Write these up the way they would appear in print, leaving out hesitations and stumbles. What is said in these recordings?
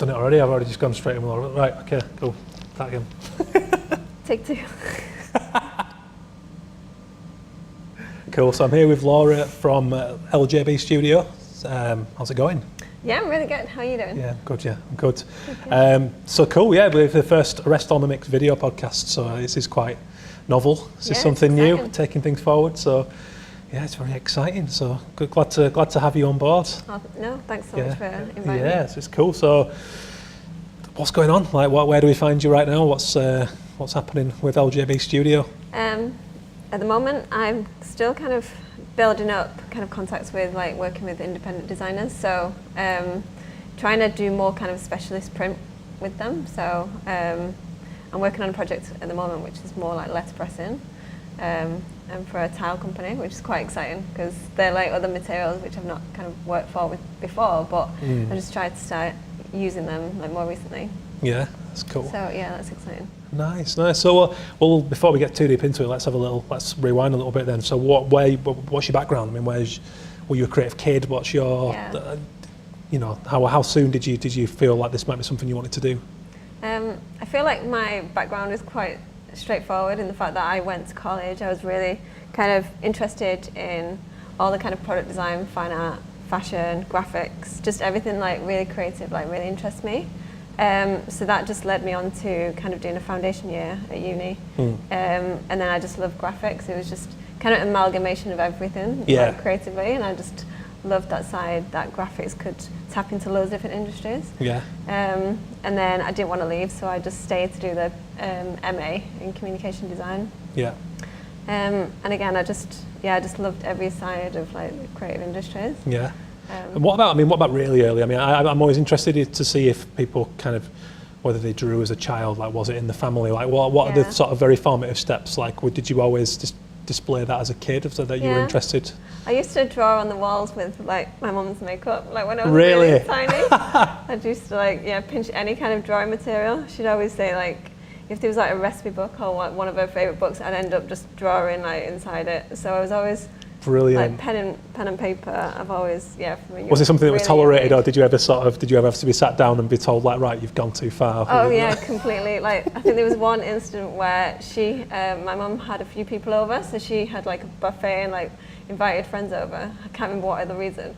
Done it already? I've already just gone straight in. Right, okay, cool. That again. Take 2. Cool, so I'm here with Laura from LJB Studio. How's it going? Yeah, I'm really good. How are you doing? Yeah, good, yeah, I'm good. So cool, yeah, we're the first Arrest on the Mix video podcast, so this is quite novel. This is something new, taking things forward, so yeah, it's very exciting. So good, glad to have you on board. Oh, no, thanks so much for inviting me. Yeah, it's cool. So what's going on? Like, where do we find you right now? What's happening with LJB Studio? At the moment, I'm still kind of building up kind of contacts with like working with independent designers. So trying to do more kind of specialist print with them. So I'm working on a project at the moment which is more like letterpressing, and for a tile company, which is quite exciting because they're like other materials which I've not kind of worked with before, but I just tried to start using them like more recently. Yeah, that's cool. So yeah, that's exciting. Nice. So well, before we get too deep into it, let's rewind a little bit then. So what's your background? I mean, were you a creative kid? What's your, how soon did you feel like this might be something you wanted to do? I feel like my background is quite straightforward in the fact that I went to college. I was really kind of interested in all the kind of product design, fine art, fashion, graphics, just everything like really creative, like really interests me. So that just led me on to kind of doing a foundation year at uni. And then I just loved graphics. It was just kind of amalgamation of everything like, creatively, and I just loved that side that graphics could tap into loads of different industries. And then I didn't want to leave, so I just stayed to do the MA in communication design. And again, I just loved every side of like the creative industries. And what about really early? I mean, I'm always interested to see if people kind of, whether they drew as a child, like was it in the family, like what are the sort of very formative steps? Like, did you always just display that as a kid, so that you were interested? I used to draw on the walls with like my mum's makeup, like when I was really tiny. I used to like pinch any kind of drawing material. She'd always say like, if there was like a recipe book or one of her favourite books, I'd end up just drawing like inside it. So I was always brilliant. Like pen and paper. I've always Was it something that was tolerated, or did you ever have to be sat down and be told like, right, you've gone too far? Oh yeah, completely. Like I think there was one incident where my mum had a few people over, so she had like a buffet and like invited friends over. I can't remember what other reason.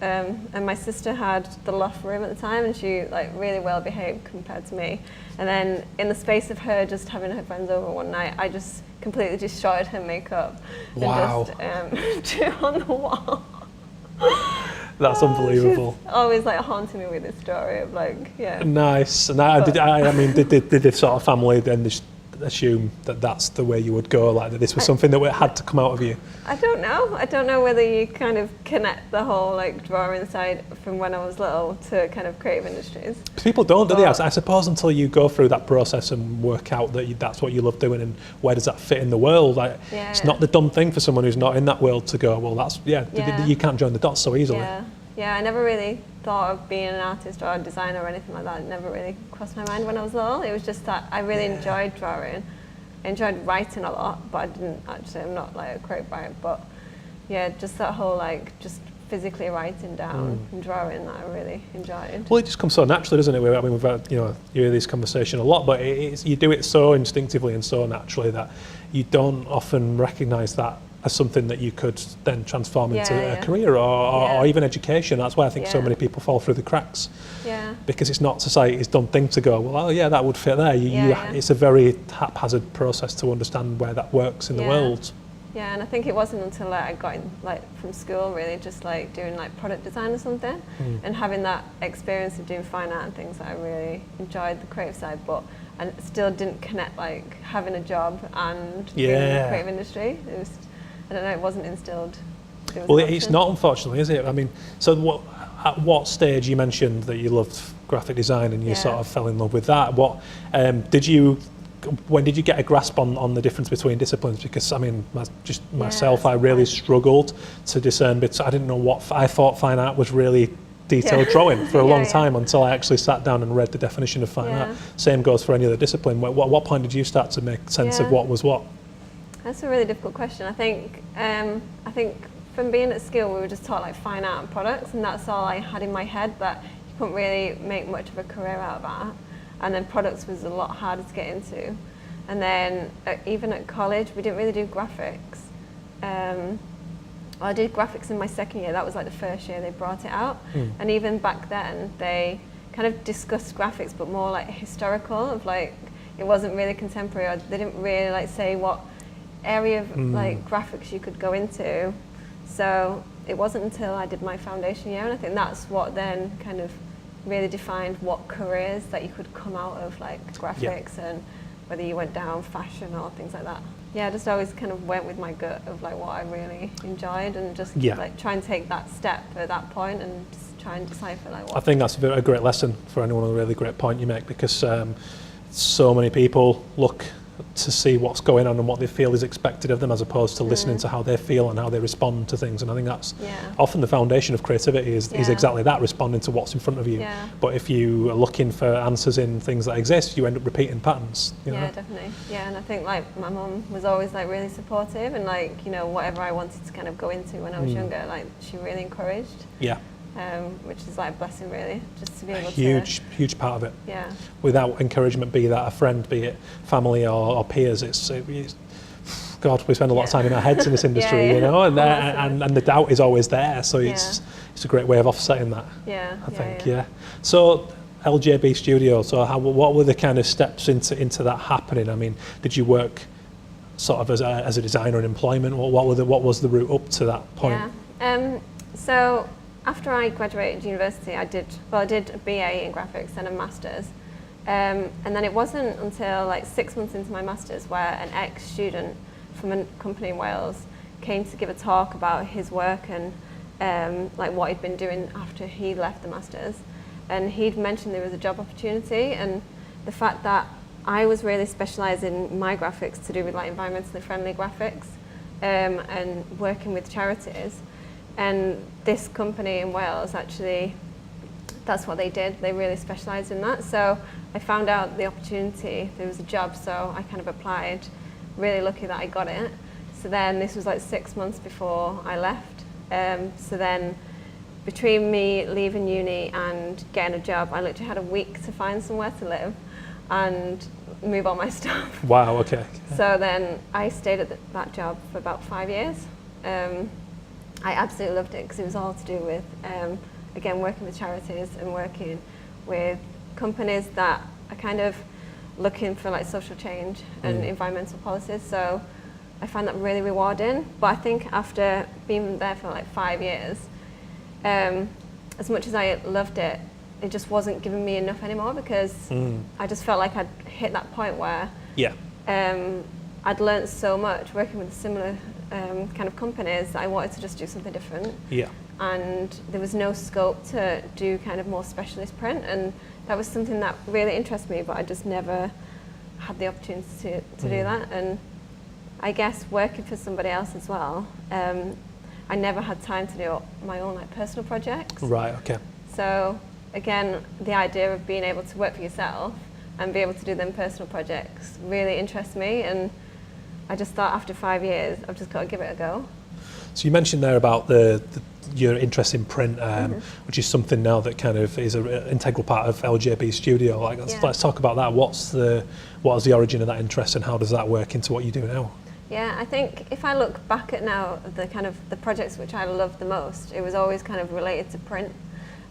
And my sister had the loft room at the time, and she like really well behaved compared to me. And then in the space of her just having her friends over one night, I just completely destroyed her makeup and just drew on the wall. That's unbelievable. She's always like haunting me with this story of like, Nice. And did the sort of family then just assume that that's the way you would go, like that this was something that had to come out of you? I don't know whether you kind of connect the whole like drawing side from when I was little to kind of creative industries. People don't, do they? I suppose until you go through that process and work out that that's what you love doing and where does that fit in the world. Like, it's not the dumb thing for someone who's not in that world to go, well, that's you can't join the dots so easily. Yeah, I never really thought of being an artist or a designer or anything like that. It never really crossed my mind when I was little. It was just that I really enjoyed drawing. I enjoyed writing a lot, but I'm not like a creative writer, but yeah, just that whole like just physically writing down and drawing that I really enjoyed. Well, it just comes so naturally, doesn't it? I mean, we've had, you hear this conversation a lot, but you do it so instinctively and so naturally that you don't often recognise that as something that you could then transform into a career or even education. That's why I think so many people fall through the cracks. Because it's not society's done thing to go, well, that would fit there. It's a very haphazard process to understand where that works in the world. Yeah, and I think it wasn't until I got in, like from school really, just like doing like product design or something, and having that experience of doing fine art and things that I really enjoyed the creative side, but I still didn't connect like having a job and being in the creative industry. It was, I don't know, it wasn't instilled. It's not, unfortunately, is it? I mean, so at what stage, you mentioned that you loved graphic design and you sort of fell in love with that. When did you get a grasp on the difference between disciplines? Because I mean, myself, I really struggled to discern bits. I didn't know what, I thought fine art was really detailed drawing for a long time until I actually sat down and read the definition of fine art. Same goes for any other discipline. What point did you start to make sense of what was what? That's a really difficult question. I think from being at school, we were just taught like fine art and products, and that's all I had in my head, that you couldn't really make much of a career out of that. And then products was a lot harder to get into. And then even at college, we didn't really do graphics. I did graphics in my second year. That was like the first year they brought it out. And even back then, they kind of discussed graphics, but more like historical, of like, it wasn't really contemporary, or they didn't really like say what area of like graphics you could go into. So it wasn't until I did my foundation year, and I think that's what then kind of really defined what careers that you could come out of, like graphics, and whether you went down fashion or things like that. Yeah, I just always kind of went with my gut of like what I really enjoyed, and just like try and take that step at that point and just try and decipher like what. I think that's a great lesson for anyone, a really great point you make, because so many people look to see what's going on and what they feel is expected of them, as opposed to listening to how they feel and how they respond to things. And I think that's often the foundation of creativity is exactly that, responding to what's in front of you. But if you are looking for answers in things that exist, you end up repeating patterns, you know? Yeah, definitely. Yeah, and I think like my mum was always like really supportive, and like, you know, whatever I wanted to kind of go into when I was younger, like she really encouraged. Yeah. Which is like a blessing, really, just to be able huge part of it. Yeah. Without encouragement, be that a friend, be it family or peers, it's God, we spend a lot of time in our heads in this industry, you know, and the doubt is always there. So it's a great way of offsetting that. Yeah. I think. So LJB Studio. So what were the kind of steps into that happening? I mean, did you work sort of as a designer in employment? What was the route up to that point? Yeah. So after I graduated university, I did a BA in graphics and a master's, and then it wasn't until like 6 months into my master's where an ex-student from a company in Wales came to give a talk about his work and like what he'd been doing after he left the master's, and he'd mentioned there was a job opportunity, and the fact that I was really specialising my graphics to do with like environmentally friendly graphics, and working with charities. And this company in Wales, actually, that's what they did. They really specialised in that. So I found out the opportunity, there was a job, so I kind of applied. Really lucky that I got it. So then this was like 6 months before I left. So then between me leaving uni and getting a job, I literally had a week to find somewhere to live and move all my stuff. Wow, okay. So then I stayed at that job for about 5 years. I absolutely loved it because it was all to do with, again, working with charities and working with companies that are kind of looking for like social change and environmental policies. So I find that really rewarding. But I think after being there for like 5 years, as much as I loved it, it just wasn't giving me enough anymore, because I just felt like I'd hit that point where I'd learned so much working with similar kind of companies that I wanted to just do something different. Yeah. And there was no scope to do kind of more specialist print, and that was something that really interested me, but I just never had the opportunity to do that. And I guess working for somebody else as well, I never had time to do my own like personal projects. Right, okay. So again, the idea of being able to work for yourself and be able to do them personal projects really interests me, and I just thought after 5 years, I've just got to give it a go. So you mentioned there about your interest in print, which is something now that kind of is an integral part of LJB Studio. Like, let's talk about that. What was the origin of that interest, and how does that work into what you do now? Yeah, I think if I look back at now the projects which I love the most, it was always kind of related to print.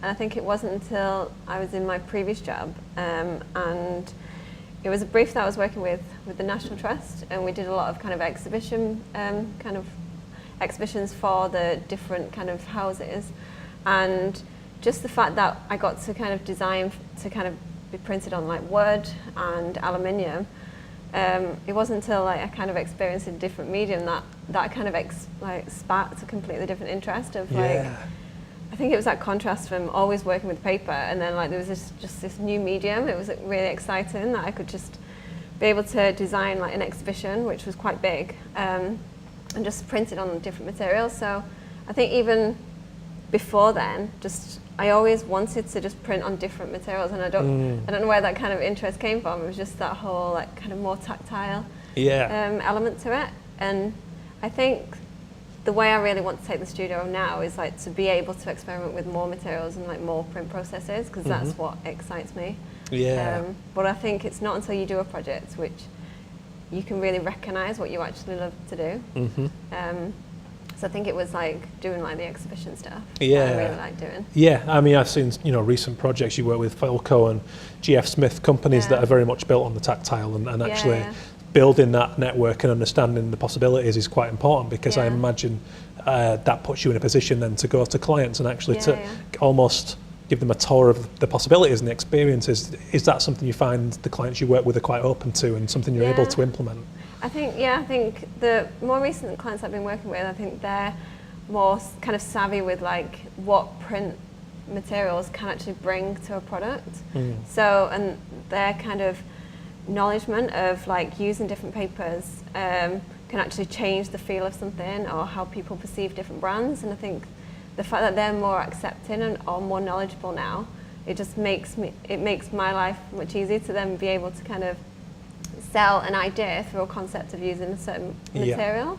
And I think it wasn't until I was in my previous job, and it was a brief that I was working with the National Trust, and we did a lot of kind of exhibitions for the different kind of houses, and just the fact that I got to kind of design to kind of be printed on like wood and aluminium. It wasn't until like I kind of experienced a different medium that kind of sparked a completely different interest of like. I think it was that contrast from always working with paper, and then like there was just this new medium. It was like, really exciting that I could just be able to design like an exhibition, which was quite big, and just print it on different materials. So I think even before then, I always wanted to just print on different materials, and I don't know where that kind of interest came from. It was just that whole like kind of more tactile element to it, and I think the way I really want to take the studio now is like to be able to experiment with more materials and like more print processes, because that's what excites me. Yeah. But I think it's not until you do a project which you can really recognise what you actually love to do. So I think it was like doing like the exhibition stuff that I really like doing. Yeah, I mean, I've seen, you know, recent projects you work with Philco and GF Smith, companies that are very much built on the tactile, and actually building that network and understanding the possibilities is quite important, because I imagine that puts you in a position then to go to clients and actually to almost give them a tour of the possibilities and the experiences. Is that something you find the clients you work with are quite open to, and something you're able to implement? I think the more recent clients I've been working with, I think they're more kind of savvy with like what print materials can actually bring to a product. So, and their kind of acknowledgement of like using different papers can actually change the feel of something or how people perceive different brands. And I think the fact that they're more accepting and are more knowledgeable now, it just makes my life much easier to then be able to kind of sell an idea through a concept of using a certain material,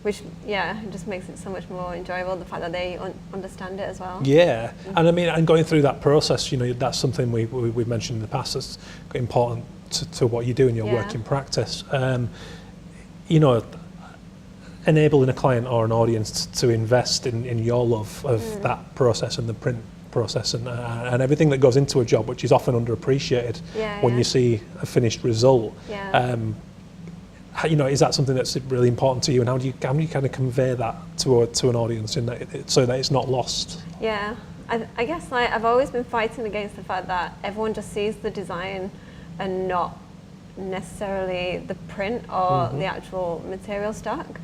which it just makes it so much more enjoyable, the fact that they understand it as well. And I mean, and going through that process, you know, that's something we've mentioned in the past that's important to what you do in your work in practice. You know, enabling a client or an audience to invest in your love of that process and the print process and everything that goes into a job, which is often underappreciated when you see a finished result. You know, is that something that's really important to you, and how do you kind of convey that to an audience in that so that it's not lost? I guess like I've always been fighting against the fact that everyone just sees the design and not necessarily the print or the actual material stock.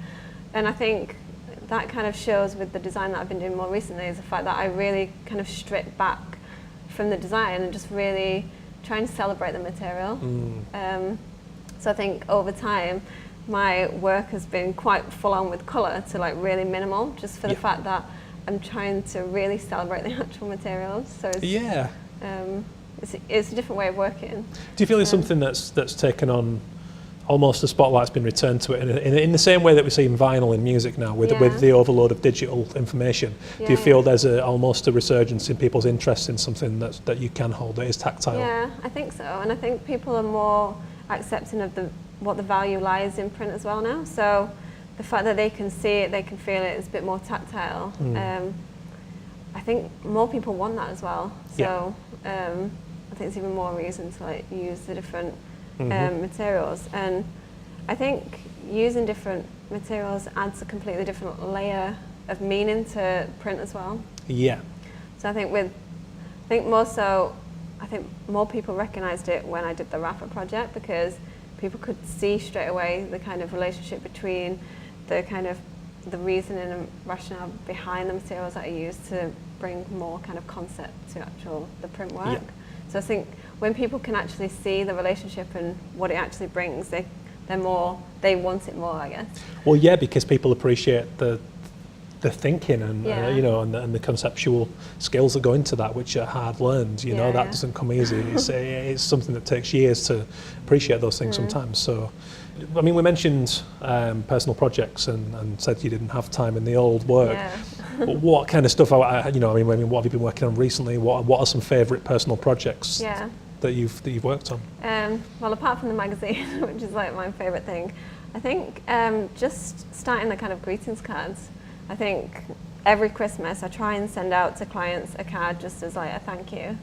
And I think that kind of shows with the design that I've been doing more recently, is the fact that I really kind of strip back from the design and just really try and celebrate the material. So I think over time my work has been quite full on with colour to like really minimal, just for the fact that I'm trying to really celebrate the actual materials. So it's, it's a different way of working. Do you feel it's something that's taken on, almost the spotlight's been returned to it in the same way that we see in vinyl in music now, with the overload of digital information? Do you feel there's almost a resurgence in people's interest in something that you can hold that is tactile? Yeah, I think so, and I think people are more accepting of what the value lies in print as well now. So the fact that they can see it, they can feel it, is a bit more tactile. I think more people want that as well. So I think it's even more reason to like use the different materials, and I think using different materials adds a completely different layer of meaning to print as well. So I think more people recognised it when I did the wrapper project, because people could see straight away the kind of relationship between the kind of the reasoning and rationale behind the materials that I use to bring more kind of concept to the print work. So I think when people can actually see the relationship and what it actually brings, they want it more, I guess. Well, yeah, because people appreciate the thinking and you know, and the conceptual skills that go into that, which are hard learned. You know, that doesn't come easy. It's something that takes years to appreciate those things sometimes. So, I mean, we mentioned personal projects and said you didn't have time in the old work. But what kind of stuff? You know, I mean, what have you been working on recently? What are some favourite personal projects that you've worked on? Well, apart from the magazine, which is like my favourite thing, I think just starting the kind of greetings cards. I think every Christmas I try and send out to clients a card just as like a thank you,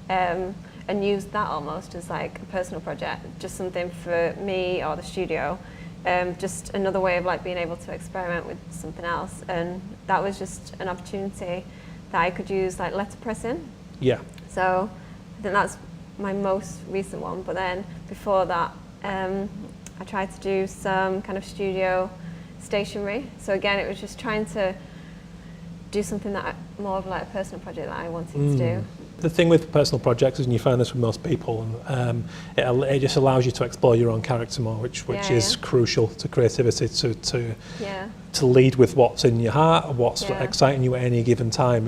and use that almost as like a personal project, just something for me or the studio, just another way of like being able to experiment with something else. And that was just an opportunity that I could use like letterpressing. So I think that's my most recent one. But then before that, I tried to do some kind of studio stationery. So again, it was just trying to do something that more of like a personal project that I wanted to do. The thing with personal projects is, and you find this with most people, it just allows you to explore your own character more, which is crucial to creativity, to lead with what's in your heart, what's exciting you at any given time.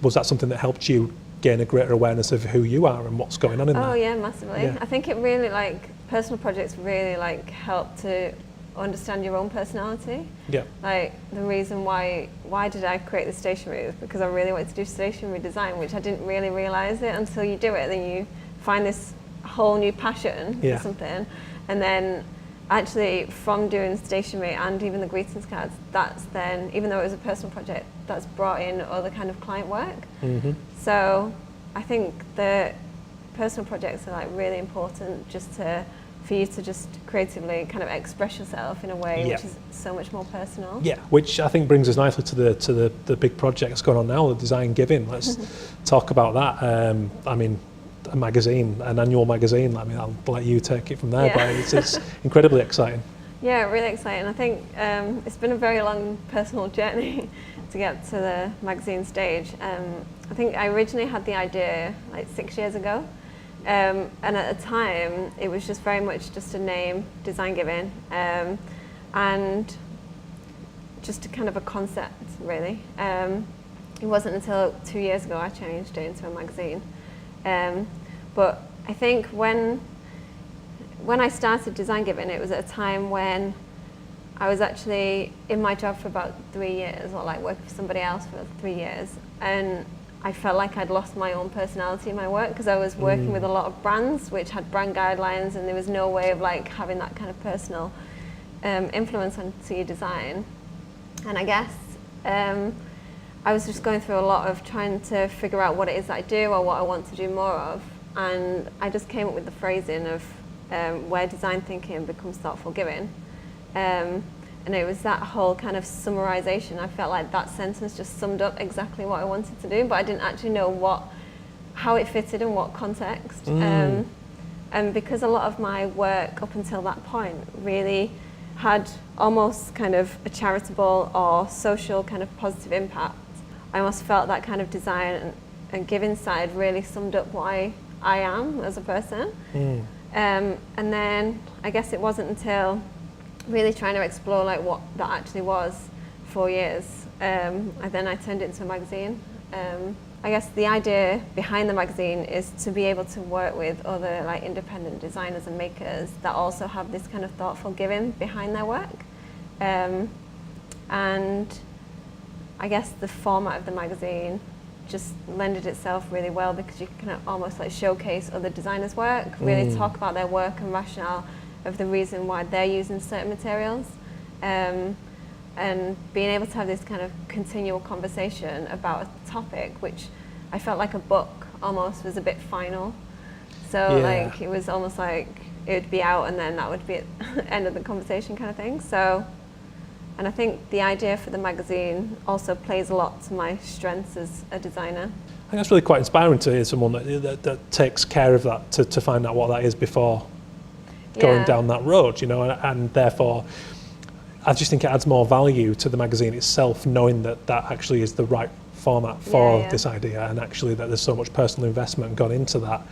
Was that something that helped you gain a greater awareness of who you are and what's going on in there? Oh yeah, massively. I think it really, like, personal projects really like help to understand your own personality. Yeah. Like the reason why did I create this stationery is because I really wanted to do stationery design, which I didn't really realize it until you do it. Then you find this whole new passion for something, and then actually from doing stationery and even the greetings cards, that's then, even though it was a personal project, that's brought in other kind of client work. So I think the personal projects are like really important just for you to just creatively kind of express yourself in a way which is so much more personal. Yeah, which I think brings us nicely to the big project that's going on now, the Design Giving. Let's talk about that. I mean, a magazine, an annual magazine. I mean, I'll let you take it from there, but it's incredibly exciting. Yeah, really exciting. I think it's been a very long personal journey to get to the magazine stage. I think I originally had the idea like 6 years ago. And at the time, it was just very much just a name, Design Giving, and just a kind of a concept, really. It wasn't until 2 years ago I changed it into a magazine. But I think when I started Design Giving, it was at a time when I was actually in my job for about 3 years, or like working for somebody else for 3 years, and I felt like I'd lost my own personality in my work because I was working with a lot of brands which had brand guidelines, and there was no way of like having that kind of personal influence onto your design. And I guess I was just going through a lot of trying to figure out what it is that I do or what I want to do more of, and I just came up with the phrasing of where design thinking becomes thoughtful giving. And it was that whole kind of summarization. I felt like that sentence just summed up exactly what I wanted to do, but I didn't actually know how it fitted in what context. And because a lot of my work up until that point really had almost kind of a charitable or social kind of positive impact, I almost felt that kind of design and giving side really summed up what I am as a person. And then I guess it wasn't until really trying to explore like what that actually was 4 years, and then I turned it into a magazine. I guess the idea behind the magazine is to be able to work with other like independent designers and makers that also have this kind of thoughtful giving behind their work. And I guess the format of the magazine just lended itself really well because you can almost like showcase other designers' work, really talk about their work and rationale of the reason why they're using certain materials, and being able to have this kind of continual conversation about a topic which I felt like a book almost was a bit final. So like it was almost like it would be out and then that would be at the end of the conversation kind of thing. So, and I think the idea for the magazine also plays a lot to my strengths as a designer. I think that's really quite inspiring to hear someone that takes care of that, to find out what that is before going down that road, you know, and therefore I just think it adds more value to the magazine itself, knowing that that actually is the right format for this idea, and actually that there's so much personal investment gone into that.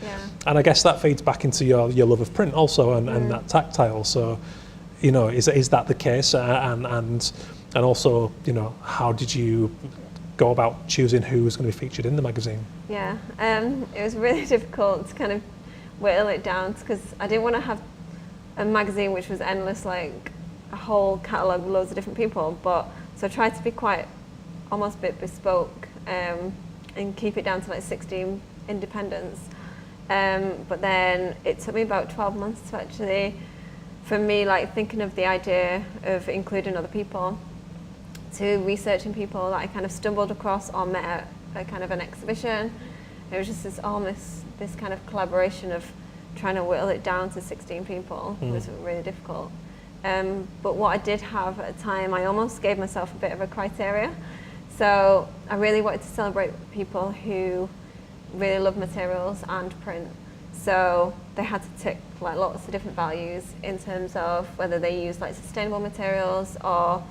And I guess that feeds back into your love of print also, and that tactile. So, you know, is that the case? And also, you know, how did you go about choosing who was going to be featured in the magazine? Yeah, it was really difficult to kind of whittle it down because I didn't want to have a magazine which was endless, like a whole catalogue with loads of different people, but so I tried to be quite almost a bit bespoke and keep it down to like 16 independents. But then it took me about 12 months to actually, for me, like thinking of the idea of including other people, to researching people that I kind of stumbled across or met at a kind of an exhibition. It was just this kind of collaboration of trying to whittle it down to 16 people was really difficult. But what I did have at the time, I almost gave myself a bit of a criteria. So I really wanted to celebrate people who really love materials and print. So they had to tick like lots of different values in terms of whether they use like sustainable materials or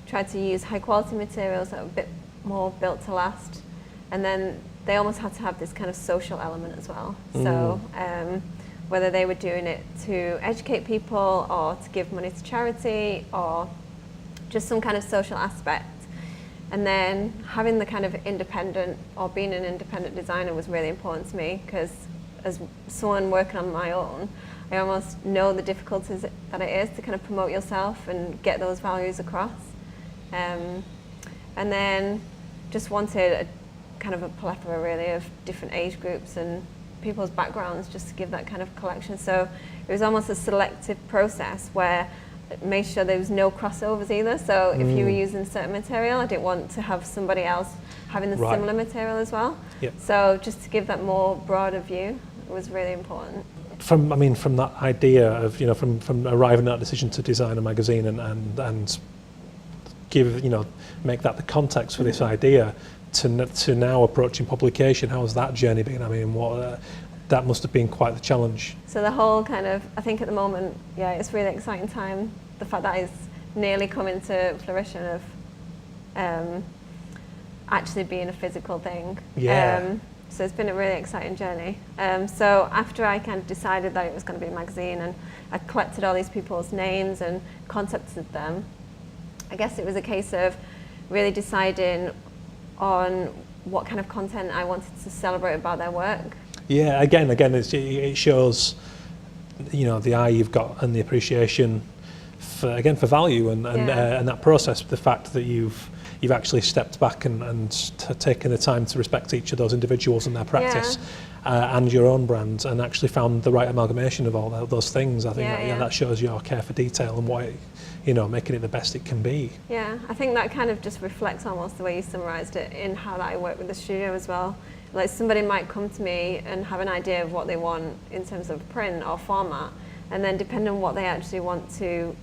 tried to use high quality materials that were a bit more built to last. And then they almost had to have this kind of social element as well. So whether they were doing it to educate people or to give money to charity or just some kind of social aspect. And then having the kind of independent or being an independent designer was really important to me because as someone working on my own, I almost know the difficulties that it is to kind of promote yourself and get those values across. And then just wanted a kind of a plethora really of different age groups and people's backgrounds, just to give that kind of collection. So it was almost a selective process where it made sure there was no crossovers either. So if you were using certain material, I didn't want to have somebody else having the similar material as well. Yep. So just to give that more broader view was really important. From that idea of, from arriving at that decision to design a magazine and give, make that the context for this idea to now approaching publication, how's that journey been? I mean, that must have been quite the challenge. So the whole kind of, I think at the moment, it's a really exciting time. The fact that it's nearly coming to fruition of actually being a physical thing. Yeah. So it's been a really exciting journey. So after I kind of decided that it was going to be a magazine and I collected all these people's names and contacted them, I guess it was a case of really deciding on what kind of content I wanted to celebrate about their work. Yeah, again, it shows, the eye you've got and the appreciation for value and that process. The fact that you've actually stepped back and taken the time to respect each of those individuals and their practice and your own brand, and actually found the right amalgamation of all those things. I think that shows your care for detail and why, making it the best it can be. Yeah, I think that kind of just reflects almost the way you summarised it in how that I work with the studio as well. Like somebody might come to me and have an idea of what they want in terms of print or format, and then depending on what they actually want to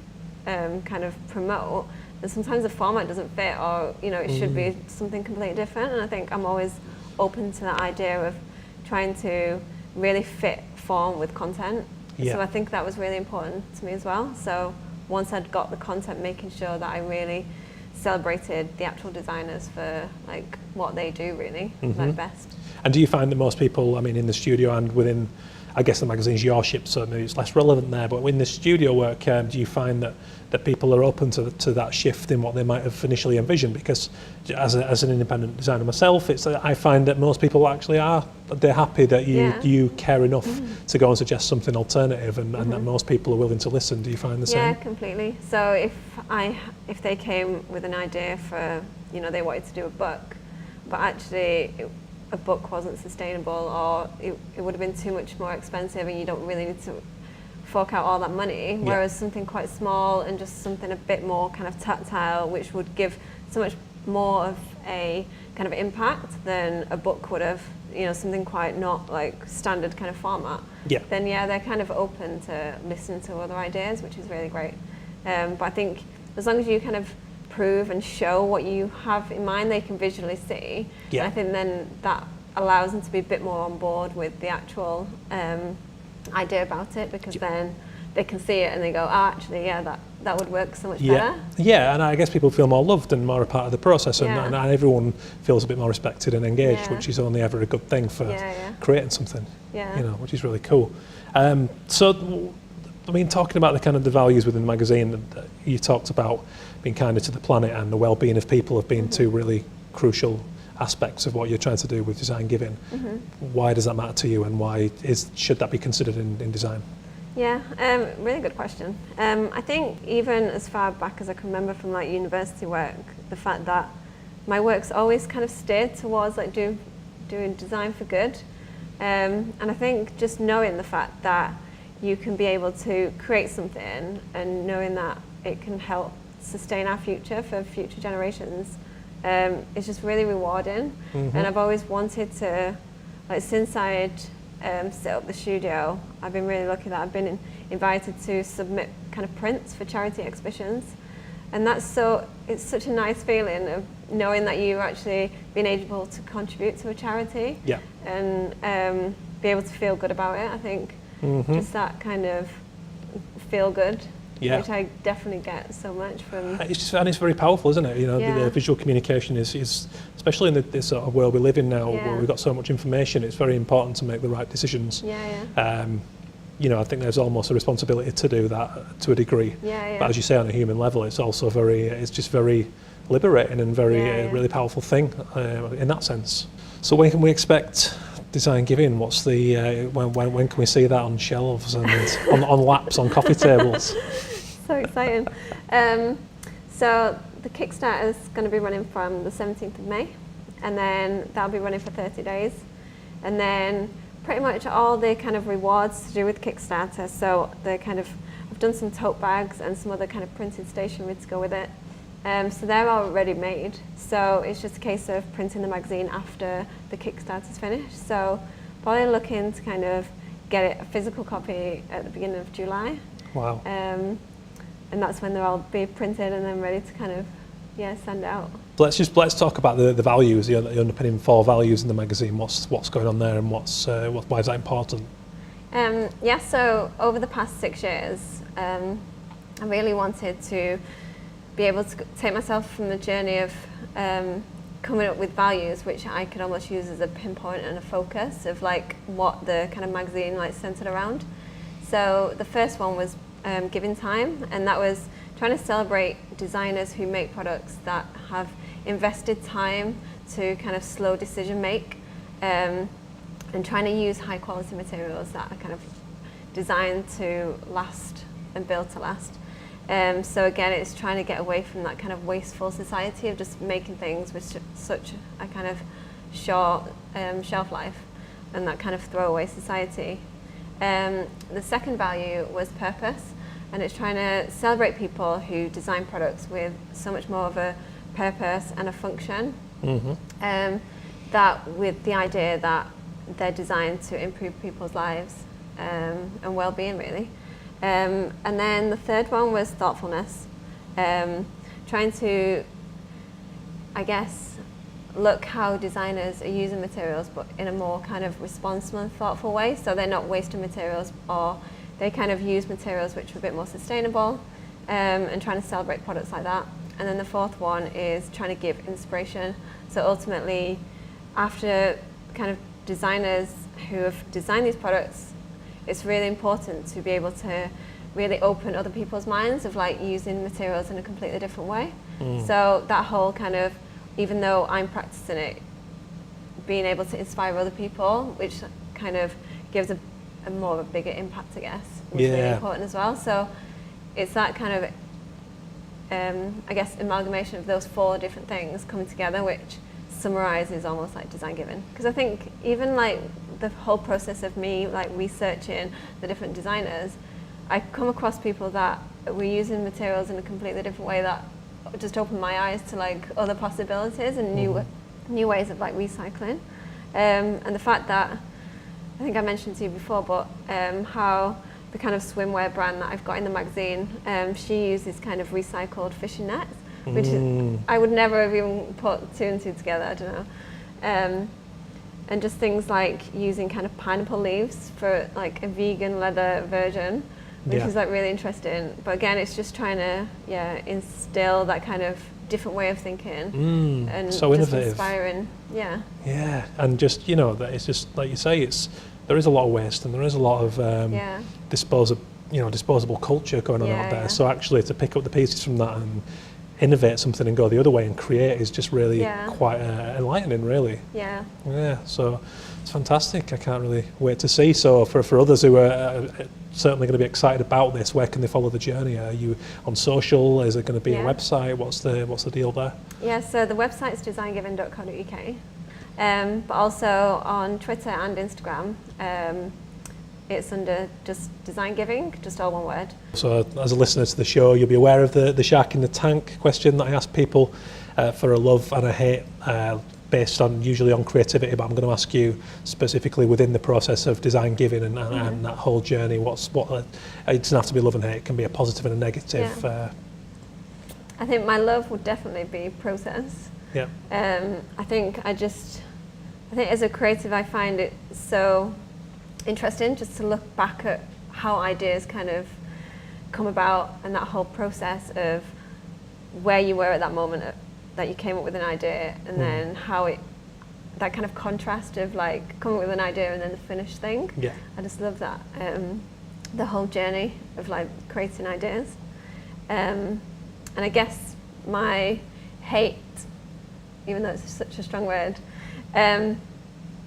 kind of promote, and sometimes the format doesn't fit, or it should be something completely different. And I think I'm always open to that idea of trying to really fit form with content. So I think that was really important to me as well. So once I'd got the content, making sure that I really celebrated the actual designers for like what they do really like best. And do you find that most people, in the studio and within, I guess the magazine's your ship, so maybe it's less relevant there, but in the studio work, do you find that people are open to that shift in what they might have initially envisioned? Because as an independent designer myself, I find that most people actually they're happy that you care enough to go and suggest something alternative, and that most people are willing to listen. Do you find the same? Yeah, completely. So if they came with an idea for, they wanted to do a book, but actually a book wasn't sustainable, or it would have been too much more expensive, and you don't really need to fork out all that money, whereas something quite small and just something a bit more kind of tactile, which would give so much more of a kind of impact than a book would have, something quite not like standard kind of format, then they're kind of open to listen to other ideas, which is really great. But I think as long as you kind of prove and show what you have in mind, they can visually see. And I think then that allows them to be a bit more on board with the actual idea about it, because then they can see it and they go, actually, that would work so much better. Yeah, and I guess people feel more loved and more a part of the process, and everyone feels a bit more respected and engaged, which is only ever a good thing for creating something, which is really cool. So, talking about the kind of the values within the magazine, you talked about being kinder to the planet and the well-being of people have been two really crucial aspects of what you're trying to do with design giving. Why does that matter to you, and why should that be considered in design? Yeah, really good question. I think even as far back as I can remember from like university work, the fact that my work's always kind of steered towards like doing design for good, and I think just knowing the fact that you can be able to create something and knowing that it can help sustain our future for future generations, it's just really rewarding. And I've always wanted to, like since I'd set up the studio, I've been really lucky that I've been invited to submit kind of prints for charity exhibitions, and it's such a nice feeling of knowing that you've actually been able to contribute to a charity and be able to feel good about it. I think just that kind of feel good, which I definitely get so much from. It's very powerful, isn't it? The visual communication is especially in this sort of world we live in now, where we've got so much information. It's very important to make the right decisions. I think there's almost a responsibility to do that to a degree. But as you say, on a human level, it's also it's just very liberating and very really powerful thing in that sense. So when can we expect Design Giving? What's the when can we see that on shelves and on laps on coffee tables? So exciting. So the Kickstarter is going to be running from the 17th of May, and then that'll be running for 30 days. And then pretty much all the kind of rewards to do with Kickstarter. So I've done some tote bags and some other kind of printed stationery to go with it. So they're already made. So it's just a case of printing the magazine after the Kickstarter's finished. So probably looking to kind of get a physical copy at the beginning of July. Wow. And that's when they'll all be printed and then ready to kind of, send out. Let's talk about the values, the underpinning 4 values in the magazine. What's going on there, and why is that important? So over the past 6 years, I really wanted to be able to take myself from the journey of coming up with values, which I could almost use as a pinpoint and a focus of like what the kind of magazine like centered around. So the first one was giving time, and that was trying to celebrate designers who make products that have invested time to kind of slow decision make, and trying to use high quality materials that are kind of designed to last and built to last. So again, it's trying to get away from that kind of wasteful society of just making things with such a kind of short shelf life, and that kind of throwaway society. The second value was purpose, and it's trying to celebrate people who design products with so much more of a purpose and a function. Mm-hmm. That with the idea that they're designed to improve people's lives and well-being, really. And then the third one was thoughtfulness, trying to, I guess, look how designers are using materials, but in a more kind of responsible and thoughtful way. So they're not wasting materials, or they kind of use materials which are a bit more sustainable, and trying to celebrate products like that. And then the fourth one is trying to give inspiration. So ultimately, after kind of designers who have designed these products, it's really important to be able to really open other people's minds of like using materials in a completely different way. So that whole kind of, even though I'm practicing it, being able to inspire other people, which kind of gives a more of a bigger impact, I guess, was really important as well. So it's that kind of, I guess, amalgamation of those 4 different things coming together, which summarizes almost like design giving. Because I think even like the whole process of me like researching the different designers, I come across people that were using materials in a completely different way that just opened my eyes to like other possibilities and new ways of like recycling. And the fact that, I think I mentioned to you before, but how the kind of swimwear brand that I've got in the magazine, she uses kind of recycled fishing nets, which is, I would never have even put 2 and 2 together, I don't know. And just things like using kind of pineapple leaves for like a vegan leather version, which is like really interesting. But again, it's just trying to instill that kind of different way of thinking, and so just innovative. inspiring. Yeah, and just that it's just like you say, there is a lot of waste and there is a lot of disposable culture going on out there. Yeah. So actually, to pick up the pieces from that and innovate something and go the other way and create is just really quite enlightening, really. Yeah. So it's fantastic. I can't really wait to see. So for others who are certainly going to be excited about this, where can they follow the journey? Are you on social? Is it going to be a website? What's the deal there? Yeah, so the website's designgiving.co.uk, but also on Twitter and Instagram. It's under just Design Giving, just all one word. So as a listener to the show, you'll be aware of the shark in the tank question that I ask people for a love and a hate, based on usually on creativity, but I'm going to ask you specifically within the process of design giving and that whole journey. It doesn't have to be love and hate, it can be a positive and a negative. I think my love would definitely be process. Yeah. I think as a creative, I find it so interesting just to look back at how ideas kind of come about, and that whole process of where you were at that moment that you came up with an idea, and then how that kind of contrast of like coming up with an idea and then the finished thing. Yeah. I just love that, the whole journey of like creating ideas. And I guess my hate, even though it's such a strong word,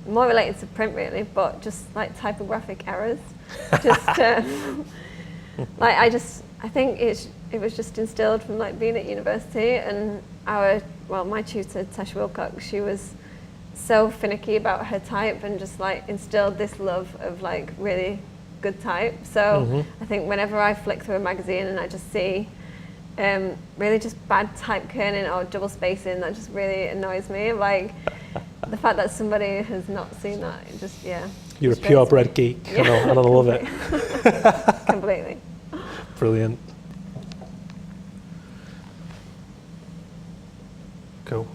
more related to print really, but just like typographic errors. Just like I think it was just instilled from like being at university, and my tutor Tash Wilcox, she was so finicky about her type and just like instilled this love of like really good type. So I think whenever I flick through a magazine and I just see really just bad type kerning or double spacing, that just really annoys me. Like the fact that somebody has not seen that, it just, yeah. You're a purebred geek, and I love it. Completely. Brilliant. Cool.